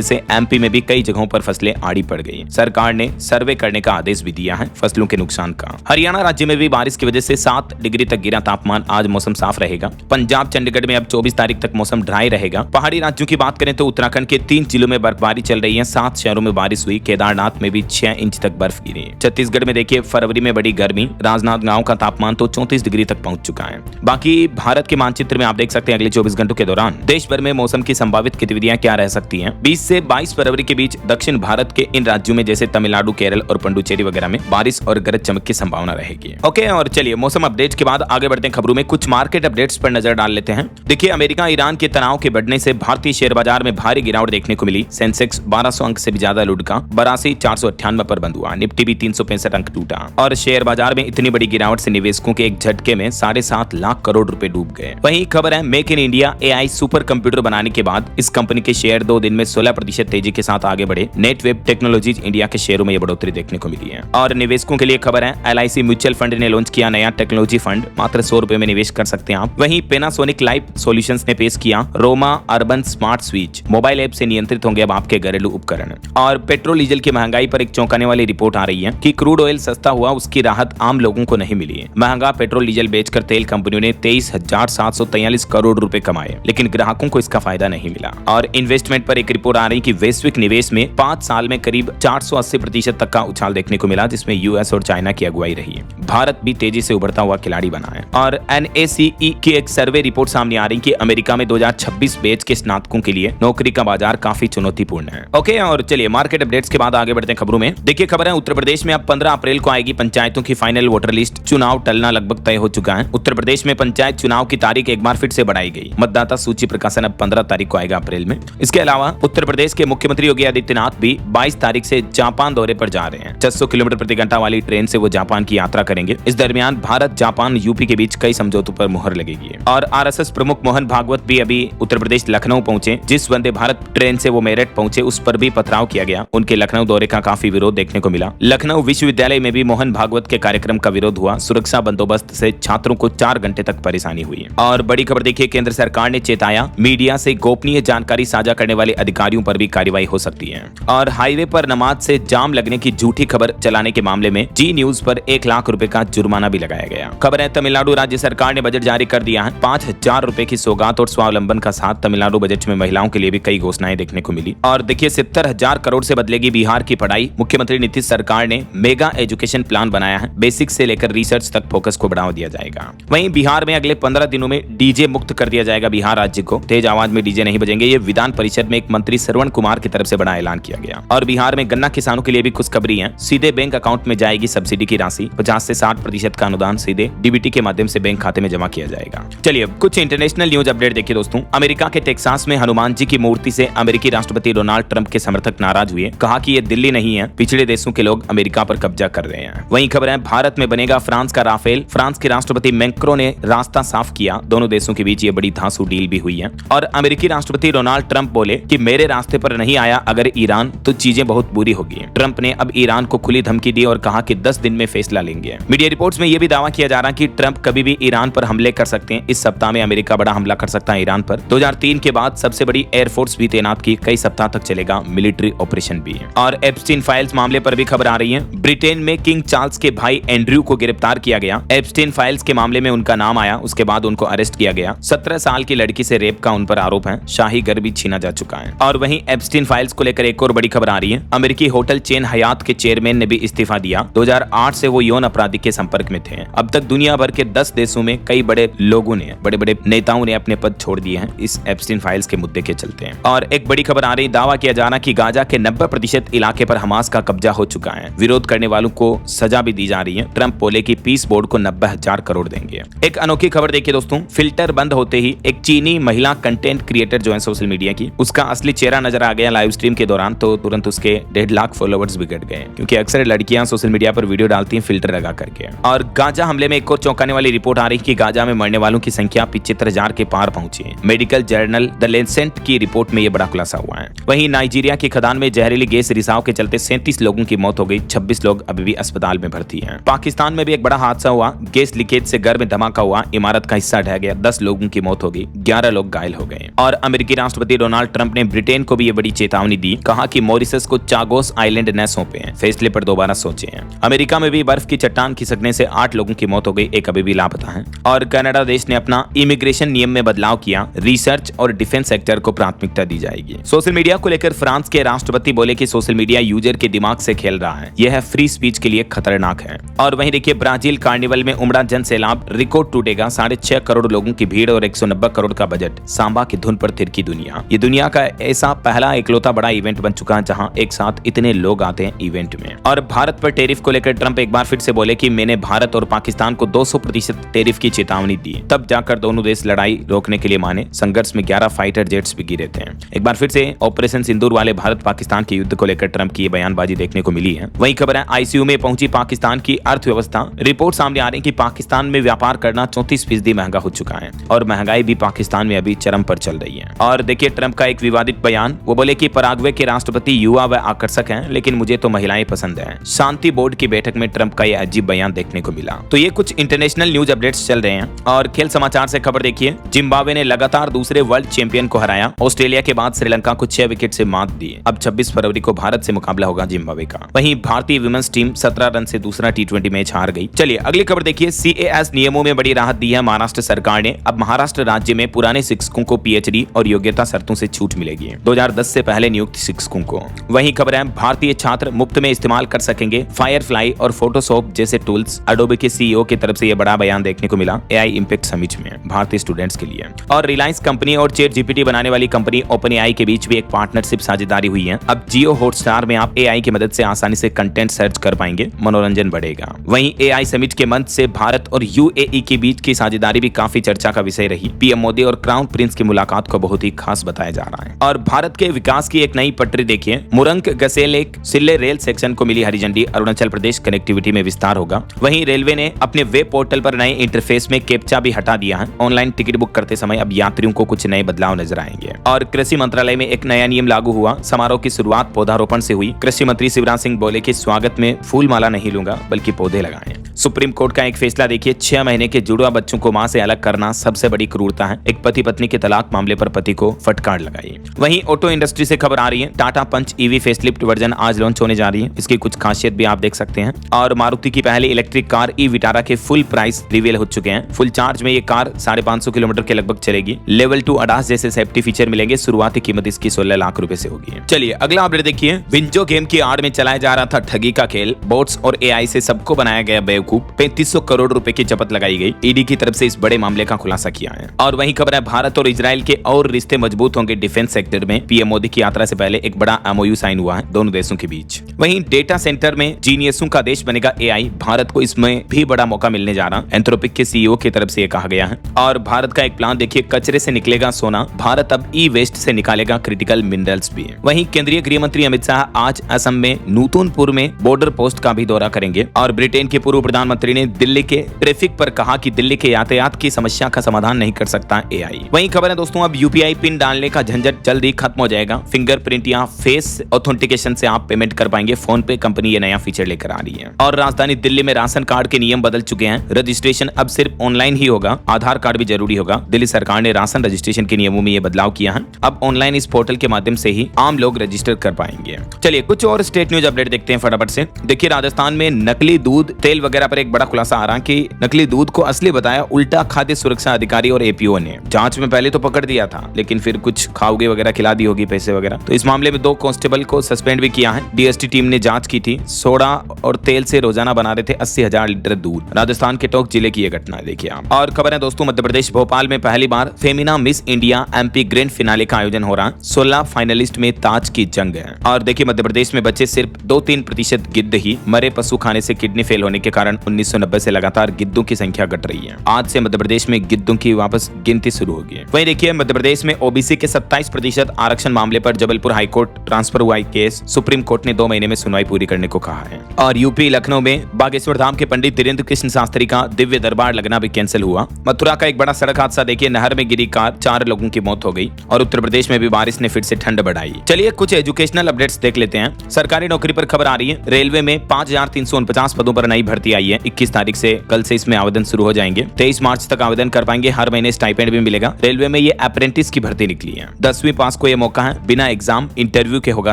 से एमपी में भी कई जगहों पर फसलें आड़ी पड़ गई। सरकार ने सर्वे करने का आदेश भी दिया है फसलों के नुकसान का। हरियाणा राज्य में भी बारिश की वजह से 7 डिग्री तक गिरा तापमान। आज मौसम साफ रहेगा। पंजाब, चंडीगढ़ में अब 24 तारीख तक मौसम ड्राई रहेगा। पहाड़ी राज्यों की बात करें तो उत्तराखंड के 3 जिलों में बर्फबारी चल रही है। 7 शहरों में बारिश हुई। केदारनाथ में भी 6 इंच तक बर्फ गिरी। छत्तीसगढ़ में देखिए फरवरी में बड़ी गर्मी। राजनांदगांव का तापमान तो 34 डिग्री तक पहुंच चुका है। बाकी भारत के मानचित्र में आप देख सकते हैं अगले 24 घंटों के दौरान देश भर में मौसम की संभावित गतिविधियां क्या रह सकती हैं। 20 से 22 फरवरी के बीच दक्षिण भारत के इन राज्यों में जैसे तमिलनाडु, केरल और पुडुचेरी वगैरह में बारिश और गरज चमक की संभावना रहेगी। ओके, और चलिए मौसम अपडेट के बाद आगे बढ़ते हैं खबरों में। कुछ मार्केट अपडेट्स पर नजर डाल लेते हैं। देखिए, अमेरिका ईरान के तनाव के बढ़ने से भारतीय शेयर बाजार में भारी गिरावट देखने को मिली। सेंसेक्स 1200 अंक से भी ज्यादा लुढ़का 82,498 पर बंद हुआ। निफ्टी भी 365 अंक टूटा और शेयर बाजार में इतनी बड़ी गिरावट से निवेशकों के एक झटके में 7.5 लाख करोड़ रुपए डूब गए। वहीं खबर है make in India AI super computer बनाने के बाद इस कंपनी के शेयर 2 दिन में 16% तेजी के साथ आगे बढ़े। नेटवेब टेक्नोलॉजीज इंडिया के शेयरों में यह बढ़ोतरी देखने को मिली है। और निवेशकों के लिए खबर है एलआईसी म्यूचुअल फंड ने लॉन्च किया नया टेक्नोलॉजी फंड। मात्र 100 रुपए में निवेश कर सकते हैं आप। वहीं पैनासोनिक लाइफ सॉल्यूशंस ने पेश किया Roma urban smart switch. Mobile app से नियंत्रित होंगे अब आपके घरेलू उपकरण। और पेट्रोल डीजल की महंगाई पर एक चौंकाने वाली रिपोर्ट आ रही है कि क्रूड ऑयल सस्ता हुआ, उसकी राहत आम लोगों को नहीं मिली है। महंगा पेट्रोल डीजल बेचकर तेल कंपनियों ने 23,743 करोड़ रुपए कमाए, लेकिन ग्राहकों को इसका फायदा नहीं मिला। और इन्वेस्टमेंट पर एक रिपोर्ट आ रही कि वैश्विक निवेश में 5 साल में करीब 480% तक का उछाल देखने को मिला, जिसमें यूएस और चाइना की अगुवाई रही है। भारत भी तेजी से उभरता हुआ खिलाड़ी बना है। और एनएसीई की एक सर्वे रिपोर्ट सामने आ रही कि अमेरिका में 2026 बैच के स्नातकों के लिए नौकरी का बाजार काफी चुनौतीपूर्ण है। ओके, और चलिए मार्केट अपडेट्स के बाद आगे बढ़ते हैं खबरों में। देखिए, खबर है उत्तर प्रदेश में अब 15 अप्रैल को आएगी पंचायतों की फाइनल वोटर लिस्ट। चुनाव टलना लगभग तय हो चुका है। उत्तर प्रदेश में पंचायत चुनाव की तारीख एक बार फिर से बढ़ाई गई। मतदाता सूची प्रकाशन अब 15 तारीख को आएगा अप्रैल में। इसके अलावा उत्तर प्रदेश के मुख्यमंत्री योगी आदित्यनाथ भी 22 तारीख से जापान दौरे पर जा रहे हैं। 600 किलोमीटर प्रति घंटा वाली ट्रेन से वो जापान की यात्रा करेंगे। इस दरमियान भारत, जापान, यूपी के बीच कई समझौतों पर मुहर लगेगी। और आरएसएस प्रमुख मोहन भागवत भी अभी उत्तर प्रदेश लखनऊ पहुंचे। जिस वंदे भारत ट्रेन से वो मेरठ पहुंचे उस पर भी पथराव किया गया। उनके लखनऊ दौरे का काफी विरोध देखने को मिला। लखनऊ विश्वविद्यालय में भी मोहन भागवत के कार्यक्रम का विरोध हुआ। सुरक्षा बंदोबस्त से छात्रों को 4 घंटे तक परेशानी हुई। और बड़ी खबर देखिए, केंद्र सरकार ने चेताया मीडिया से गोपनीय जानकारी साझा करने वाले अधिकारियों पर भी कार्रवाई हो सकती है। और हाईवे पर नमाज से जाम लगने की झूठी खबर चलाने के मामले में जी न्यूज पर 1 लाख रुपए का जुर्माना भी लगाया गया। खबर है तमिलनाडु राज्य सरकार ने बजट जारी कर दिया है। 5,000 रुपए की सौगात और स्वावलंबन का साथ तमिलनाडु बजट में महिलाओं के लिए भी कई घोषणाएं देखने को मिली। और देखिए, 70,000 करोड़ से बदलेगी बिहार की पढ़ाई। मुख्यमंत्री नीतीश सरकार ने मेगा एजुकेशन प्लान बनाया है। बेसिक से लेकर रिसर्च तक फोकस को बढ़ावा दिया जाएगा। वहीं बिहार में अगले 15 दिनों में डीजे मुक्त कर दिया जाएगा बिहार राज्य को। तेज आवाज में डीजे नहीं बजेंगे। ये विधान परिषद में एक मंत्री श्रवण कुमार की तरफ से बड़ा ऐलान किया गया। और बिहार में गन्ना किसानों के लिए भी खुशखबरी है। सीधे बैंक अकाउंट में जाएगी सब्सिडी की राशि। 50 से 60% का अनुदान सीधे डीबीटी के माध्यम से बैंक खाते में जमा किया जाएगा। चलिए कुछ इंटरनेशनल न्यूज अपडेट देखिए दोस्तों। अमेरिका के टेक्सास में हनुमान जी की मूर्ति से अमेरिकी राष्ट्रपति डोनाल्ड ट्रंप के समर्थक नाराज हुए। कहा कि ये दिल्ली नहीं है, पिछड़े देशों के लोग अमेरिका पर कब्जा कर रहे हैं। वहीं खबर है भारत में बनेगा फ्रांस का राफेल। फ्रांस के राष्ट्रपति मैक्रों ने रास्ता साफ किया। दोनों देशों के बीच ये बड़ी धांसू डील भी हुई है। और अमेरिकी राष्ट्रपति डोनाल्ड ट्रंप बोले कि मेरे रास्ते पर नहीं आया अगर ईरान तो चीजें बहुत बुरी होगी। ट्रंप ने अब ईरान को खुली धमकी दी और कहा कि 10 दिन में फैसला लेंगे। मीडिया रिपोर्ट्स में यह भी दावा किया जा रहा है कि ट्रंप कभी भी ईरान पर हमले कर सकते हैं। इस सप्ताह में अमेरिका बड़ा हमला कर सकता है ईरान पर। 2003 के बाद सबसे बड़ी एयरफोर्स भी तैनात की। कई सप्ताह तक चलेगा मिलिट्री ऑपरेशन भी। और एप्स्टीन फाइल्स मामले पर भी खबर आ रही है। ब्रिटेन में किंग चार्ल्स के भाई एंड्रयू को गिरफ्तार किया गया। एप्स्टीन फाइल्स के मामले में उनका नाम आया, उसके बाद उनको अरेस्ट किया गया। 17 साल की लड़की से रेप का उन पर आरोप है। शाही घर भी छीना जा चुका है। और वहीं एप्स्टीन फाइल्स को लेकर एक और बड़ी खबर आ रही है। अमेरिकी होटल चेन हयात के चेयरमैन ने भी इस्तीफा दिया। 2008 से वो यौन अपराधी के संपर्क में थे। अब तक दुनिया भर के 10 देशों में कई बड़े लोगों ने, बड़े नेताओं ने अपने पद छोड़ दिए हैं इस एप्स्टीन फाइल्स के मुद्दे के चलते हैं। और एक बड़ी खबर आ रही, दावा किया जा रहा कि गाजा के 90% इलाके पर हमास का कब्जा हो चुका है। विरोध करने वालों को सजा भी दी जा रही है। ट्रंप बोले कि पीस बोर्ड को 90,000 करोड़ देंगे। एक अनोखी खबर देखिए दोस्तों। फिल्टर बंद होते ही एक चीनी महिला कंटेंट क्रिएटर जो है सोशल मीडिया की, उसका असली चेहरा नजर आ गया लाइव स्ट्रीम के दौरान। तो तुरंत उसके 1.5 लाख फॉलोवर्स बिगड़ गए, क्योंकि अक्सर लड़कियां सोशल मीडिया पर वीडियो डालती हैं फिल्टर लगा करके। और गाजा हमले में एक और चौंकाने वाली रिपोर्ट आ रही कि गाजा में मरने वालों की संख्या 75,000 के पार पहुंची है। मेडिकल जर्नल द लेंसेट की रिपोर्ट में यह बड़ा खुलासा हुआ है। वहीं नाइजीरिया की खदान में जहरीली गैस रिसाव के चलते 37 लोगों की मौत हो गई। 26 लोग अभी भी अस्पताल में भर्ती हैं। पाकिस्तान में भी एक बड़ा हादसा हुआ, गैस लीकेज से घर में धमाका हुआ, इमारत का हिस्सा ढह गया, 10 लोगों की मौत हो गई, 11 लोग घायल हो गए। और अमेरिकी राष्ट्रपति डोनाल्ड ट्रंप ने ब्रिटेन को भी ये बड़ी चेतावनी दी, कहा कि मॉरिशस को चागोस आइलैंड न सौंपे, फैसले पर दोबारा सोचें। अमेरिका में भी बर्फ की चट्टान खिसकने से 8 लोगों की मौत हो गई, एक अभी भी लापता है। और कनाडा देश ने अपना इमिग्रेशन नियम में बदलाव किया, रिसर्च और डिफेंस सेक्टर को प्राथमिकता दी जाएगी। सोशल मीडिया को लेकर फ्रांस के राष्ट्रपति बोले कि सोशल मीडिया यूजर के दिमाग से खेल रहा है, यह फ्री स्पीच के लिए खतरनाक है। और वहीं देखिए ब्राजील कार्निवल में उमड़ा जन सैलाब, रिकॉर्ड टूटेगा, 6.5 करोड़ लोगों की भीड़ और 190 करोड़ का बजट, सांबा की धुन पर थिरकी दुनिया। ये दुनिया का ऐसा पहला इकलौता बड़ा इवेंट बन चुका है जहां एक साथ इतने लोग आते हैं इवेंट में। और भारत पर टैरिफ को लेकर ट्रंप एक बार फिर से बोले कि मैंने भारत और पाकिस्तान को 200% टैरिफ की चेतावनी दी, तब जाकर दोनों देश लड़ाई रोकने के लिए माने। संघर्ष में 11 फाइटर जेट्स भी गिरे थे। एक बार फिर से ऑपरेशन सिंदूर वाले भारत पाकिस्तान के युद्ध को लेकर ट्रंप की बयानबाजी देखने को मिली है। वहीं खबर है आईसीयू में पहुंची पाकिस्तान की अर्थव्यवस्था। रिपोर्ट सामने आ रही है कि पाकिस्तान में व्यापार करना 34% महंगा हो चुका है और महंगाई भी पाकिस्तान में अभी चरम पर चल रही है। और देखिए ट्रंप का एक विवादित बयान, वो बोले कि पराग्वे के राष्ट्रपति युवा व आकर्षक हैं, लेकिन मुझे तो महिलाएं पसंद हैं। शांति बोर्ड की बैठक में ट्रंप का यह अजीब बयान देखने को मिला। तो ये कुछ इंटरनेशनल न्यूज अपडेट्स चल रहे हैं। और खेल समाचार से खबर देखिए, जिम्बाब्वे ने लगातार दूसरे वर्ल्ड चैंपियन को हराया। ऑस्ट्रेलिया के बाद श्रीलंका को 6 विकेट से मात दी। अब 26 फरवरी को भारत से मुकाबला होगा जिम्बाब्वे का। वहीं भारतीय विमेंस टीम 17 रन से दूसरा T20 मैच हार गई। चलिए अगली खबर देखिए, CAS नियमों में बड़ी राहत दी है महाराष्ट्र सरकार ने। अब महाराष्ट्र राज्य में पुराने शिक्षकों को PhD और योग्यता शर्तों से छूट मिलेगी, 2010 से पहले नियुक्त शिक्षकों को। वहीं खबर है, भारतीय छात्र मुफ्त में इस्तेमाल कर सकेंगे फायरफ्लाई और फोटोशॉप जैसे टूल्स। एडोबे के CEO की तरफ से यह बड़ा बयान देखने को मिला AI इम्पैक्ट समिट में भारतीय स्टूडेंट्स के लिए। और रिलायंस कंपनी और ChatGPT बनाने वाली कंपनी OpenAI के बीच भी एक पार्टनरशिप साझेदारी हुई है। अब जियो हॉटस्टार में आप AI की मदद से आसानी से कंटेंट सर्च कर पाएंगे, मनोरंजन बढ़ेगा। वहीं AI समिट के मंच से भारत और UAE के बीच की साझेदारी भी काफी चर्चा का विषय रही। PM मोदी और क्राउन प्रिंस की मुलाकात को बहुत ही खास बताया जा रहा है। और भारत के विकास की एक नई पटरी देखिए, मुरंग गसेलेक सिल्ले रेल सेक्शन को मिली हरी झंडी, अरुणाचल प्रदेश कनेक्टिविटी में विस्तार होगा। वहीं रेलवे ने अपने वेब पोर्टल पर नए इंटरफेस में कैप्चा भी हटा दिया है। ऑनलाइन टिकट बुक करते समय अब यात्रियों को कुछ नए बदलाव नजर आएंगे। और कृषि मंत्रालय में एक नया नियम लागू हुआ, समारोह की शुरुआत पौधारोपण से हुई। कृषि मंत्री शिवराज सिंह बोले कि स्वागत में फूल माला नहीं लूंगा बल्कि पौधे लगाएं। सुप्रीम कोर्ट का एक फैसला देखिए, 6 महीने के जुड़वा बच्चों को मां से अलग करना सबसे बड़ी क्रूरता है। एक पति पत्नी के तलाक मामले पर पति को फटकार लगाई। वहीं ऑटो इंडस्ट्री से खबर आ रही है, टाटा पंच EV फेसलिफ्ट वर्जन आज लॉन्च होने जा रही है। इसकी कुछ खासियत भी आप देख सकते हैं। और मारुति की पहली इलेक्ट्रिक कार ई विटारा के फुल प्राइस रिवील हो चुके हैं। फुल चार्ज में ये कार 550 किलोमीटर के लगभग चलेगी। लेवल 2 ADAS जैसे सेफ्टी फीचर मिलेंगे। शुरुआती कीमत इसकी 16 लाख रुपए से होगी। चलिए अगला अपडेट देखिए, विंजो गेम की आड़ में चलाया जा रहा था ठगी का खेल। बोट्स और AI से सबको बनाया गया बेवकूफ। 3500 करोड़ रुपए की जपत लगाई गई। ईडी की तरफ से इस बड़े मामले का खुलासा किया है। और वहीं खबर है, भारत और इजराइल के और रिश्ते मजबूत होंगे डिफेंस सेक्टर में। PM मोदी की यात्रा से पहले एक बड़ा MOU साइन हुआ है दोनों देशों के बीच। वहीं डेटा सेंटर में जीनियसों का देश बनेगा AI। भारत को इसमें भी बड़ा मौका मिलने जा रहा। एंथ्रोपिक के CEO की तरफ से यह कहा गया है। और भारत का एक प्लान देखिए, कचरे से निकलेगा सोना। भारत अब ई-वेस्ट से निकालेगा क्रिटिकल मिनरल्स भी। वहीं केंद्रीय गृह मंत्री अमित शाह आज असम में नूतनपुर में बॉर्डर पोस्ट का भी दौरा करेंगे। और ब्रिटेन के पूर्व प्रधानमंत्री ने दिल्ली के ट्रैफिक पर कहा कि दिल्ली के यातायात की समस्या का समाधान नहीं कर सकता AI। वहीं खबर है दोस्तों, अब UPI पिन डालने का झंझट जल्दी खत्म हो जाएगा। फिंगरप्रिंट या फेस ऑथेंटिकेशन से आप पेमेंट कर पाएंगे। फोन पे कंपनी ये नया फीचर लेकर आ रही है। और राजधानी दिल्ली में राशन कार्ड के नियम बदल चुके हैं। रजिस्ट्रेशन अब सिर्फ ऑनलाइन ही होगा, आधार कार्ड भी जरूरी होगा। दिल्ली सरकार ने राशन रजिस्ट्रेशन के नियमों में ये बदलाव किया है। अब ऑनलाइन इस पोर्टल के माध्यम से ही आम लोग रजिस्टर कर पाएंगे। चलिए कुछ और स्टेट न्यूज अपडेट देखते हैं फटाफट से। देखिए राजस्थान में नकली दूध तेल वगैरह पर एक बड़ा खुलासा आ रहा कि नकली दूध को असली बताया उल्टा खाद्य सुरक्षा अधिकारी और APO ने। जांच में पहले तो पकड़ दिया था, लेकिन फिर कुछ खाओगे वगैरह खिला दी होगी पैसे वगैरह। तो इस मामले में 2 कांस्टेबल को सस्पेंड भी किया है। DST टीम ने जांच की थी। सोडा और तेल से रोजाना बना रहे थे 80,000 लीटर दूध। राजस्थान के टोंक जिले की यह घटना है, देखिए आप। और खबर है दोस्तों, मध्य प्रदेश भोपाल में पहली बार Femina miss India MP grand finale का आयोजन हो रहा। 16 फाइनलिस्ट में ताज की जंग है। और देखिए मध्य प्रदेश में बच्चे सिर्फ 2-3% गिद्ध ही मरे। पशु खाने से किडनी फेल होने के कारण सन 1990 से लगातार गिद्धों की संख्या घट रही है। आज से मध्य प्रदेश में गिद्धों की वापस गिनती शुरू होगी। वहीं देखिए, मध्य प्रदेश में ओबीसी के 27% आरक्षण मामले पर जबलपुर हाईकोर्ट ट्रांसफर हुआ केस, सुप्रीम कोर्ट ने 2 महीने में सुनवाई पूरी करने को कहा है। और यूपी लखनऊ में बागेश्वर धाम के पंडित धीरेन्द्र कृष्ण शास्त्री का दिव्य दरबार लगना भी कैंसिल हुआ। मथुरा का एक बड़ा सड़क हादसा, देखिए नहर में गिरी कार, 4 लोगों की मौत हो गई। और उत्तर प्रदेश में भी बारिश ने फिर से ठंड बढ़ाई। चलिए कुछ एजुकेशनल अपडेट्स देख लेते हैं। सरकारी नौकरी पर खबर आ रही है। रेलवे में 5349 पदों पर नई भर्ती आई है। 21 तारीख से कल से इसमें आवेदन शुरू हो जाएंगे। 23 मार्च तक आवेदन कर पाएंगे। हर महीने स्टाइपेंड भी मिलेगा। रेलवे में ये अप्रेंटिस की भर्ती निकली है। 10वीं पास को ये मौका है। बिना एग्जाम इंटरव्यू के होगा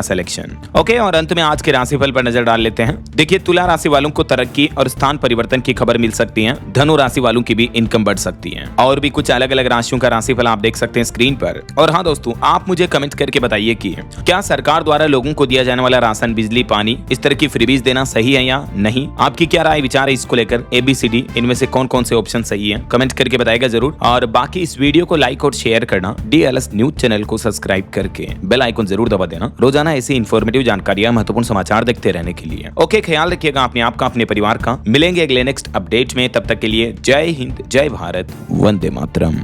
सिलेक्शन। ओके, और अंत में आज के राशिफल पर नजर डाल लेते हैं। देखिए, तुला राशि वालों को तरक्की और स्थान परिवर्तन की खबर मिल सकती है। धनु राशि वालों की भी इनकम बढ़ सकती है। और भी कुछ अलग अलग राशियों का राशिफल आप देख सकते हैं स्क्रीन पर। और हाँ दोस्तों, आप मुझे कमेंट करके बताइए कि क्या सरकार द्वारा लोगों को दिया जाने वाला राशन, बिजली, पानी, इस तरह की फ्रीबीज देना सही है या नहीं। आपकी क्या राय विचार है इसको लेकर। ABCD इनमें से कौन कौन से ऑप्शन सही है, कमेंट करके बताएगा जरूर। और बाकी इस वीडियो को लाइक और शेयर करना, DLS न्यूज चैनल को सब्सक्राइब करके बेल आइकन जरूर दबा देना। रोजाना ऐसी इन्फॉर्मेटिव जानकारियां, महत्वपूर्ण समाचार देखते रहने के लिए। ओके, ख्याल रखिएगा अपने आप का, अपने परिवार का। मिलेंगे अगले नेक्स्ट अपडेट में। तब तक के लिए जय हिंद, जय भारत, वंदे मातरम।